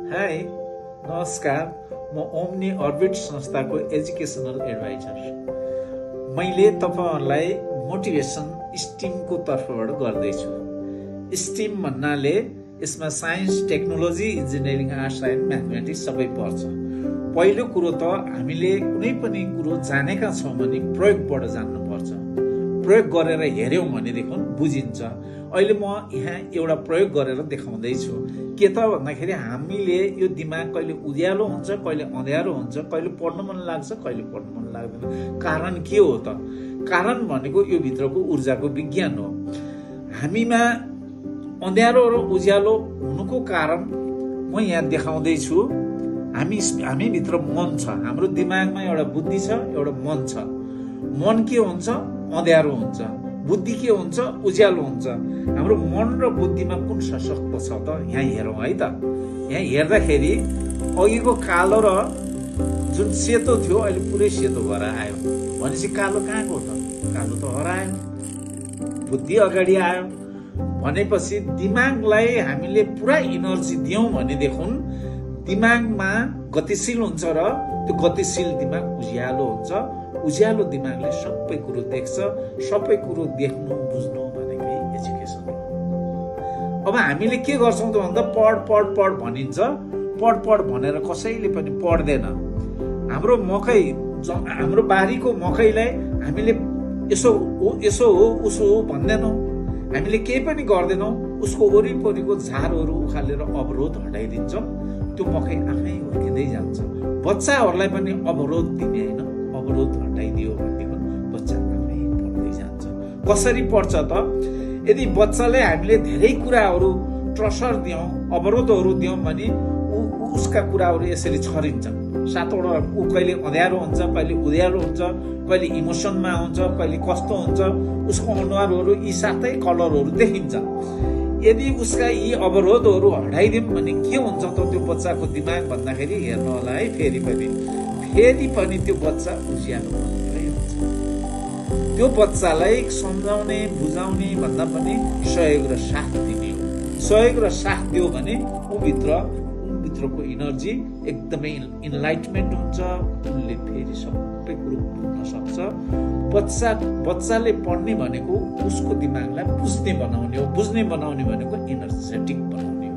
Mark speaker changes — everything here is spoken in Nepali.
Speaker 1: हाई नमस्कार, म ओमनी अर्बिट संस्थाको एजुकेसनल एडभाइजर। मैले तपाईहरुलाई मोटिभेसन स्टिमको तर्फबाट गर्दैछु। स्टिम भन्नाले यसमा science, technology, engineering, arts and mathematics सबै पर्छ। पहिलो कुरो त हामीले कुनै पनि कुरो जानेका छौं भने प्रयोगबाट जान्नुपर्छ। प्रयोग गरेर हेर्यौं भनेदेखि बुझिन्छ। अहिले म यहाँ एउटा प्रयोग गरेर देखाउँदैछु। के त भन्दाखेरि हामीले यो दिमाग कहिले उज्यालो हुन्छ, कहिले अँध्यारो हुन्छ, कहिले पढ्न मन लाग्छ, कहिले पढ्न मन लाग्दैन। कारण के हो त? कारण भनेको यो भित्रको ऊर्जाको विज्ञान हो। हामीमा अँध्यारो र उज्यालो हुनुको कारण म यहाँ देखाउँदैछु। हामी भित्र मन छ। हाम्रो दिमागमा एउटा बुद्धि छ, एउटा मन छ। मन के हुन्छ? अँध्यारो हुन्छ। बुद्धि के हुन्छ? उज्यालो हुन्छ। हाम्रो मन र बुद्धिमा कुन सशक्त छ त? यहाँ हेरौँ है त। यहाँ हेर्दाखेरि अघिको कालो र जुन सेतो थियो अहिले पुरै सेतो भएर आयो भनेपछि कालो कहाँको त? कालो त हरायो, बुद्धि अगाडि आयो। भनेपछि दिमागलाई हामीले पुरा इनर्जी दियौं भनेदेखि दिमागमा गतिशील हुन्छ र त्यो गतिशील दिमाग उज्यालो हुन्छ। उज्यालो दिमागले सबै कुरो देख्छ। सबै कुरो देख्नु बुझ्नु भनेकै एजुकेसन हो। अब हामीले के गर्छौं त भन्दा पढ पढ पढ भनिन्छ। पढ पढ भनेर कसैले पनि पढ्दैन। हाम्रो बारीको मकैलाई हामीले यसो हो उसो हो भन्दैनौं। हामीले केही पनि गर्दैनौं। उसको वरिपरिको झारहरू उखालेर अवरोध हटाइदिन्छौं। त्यो मकै आफै हुर्किँदै जान्छ। बच्चाहरूलाई पनि अवरोध दिने हैन, अवरोध हटाइदियो भनेदेखि बच्चा आफै पढ्दै जान्छ। कसरी पढ्छ त? यदि बच्चाले हामीले धेरै कुराहरू ट्रसर दियौं, अवरोधहरू दियौं भने उसका कुराहरू यसरी छरिन्छन्। सातवटा ऊ कहिले अँध्यारो हुन्छ, कहिले उज्यालो हुन्छ, कहिले इमोसनमा हुन्छ, कहिले कस्तो हुन्छ। उसको अनुहारहरू यी सातै कलरहरू देखिन्छ। यदि उसका यी अवरोधहरू हटाइदियौं भने के हुन्छ त त्यो बच्चाको दिमाग भन्दाखेरि हेर्नु होला है। फेरि पनि त्यो बच्चा उज्यालो मात्रै हुन्छ। त्यो बच्चालाई सम्झाउने बुझाउने भन्दा पनि सहयोग र साथ दिने हो। सहयोग र साथ दियो भने भित्रको इनर्जी एकदमै इनलाइटमेन्ट हुन्छ। उनले फेरि सबै कुरो बुझ्न सक्छ। बच्चाले पढ्ने भनेको उसको दिमागलाई बुझ्ने बनाउने हो। बुझ्ने बनाउने भनेको एनर्जेटिक बनाउने।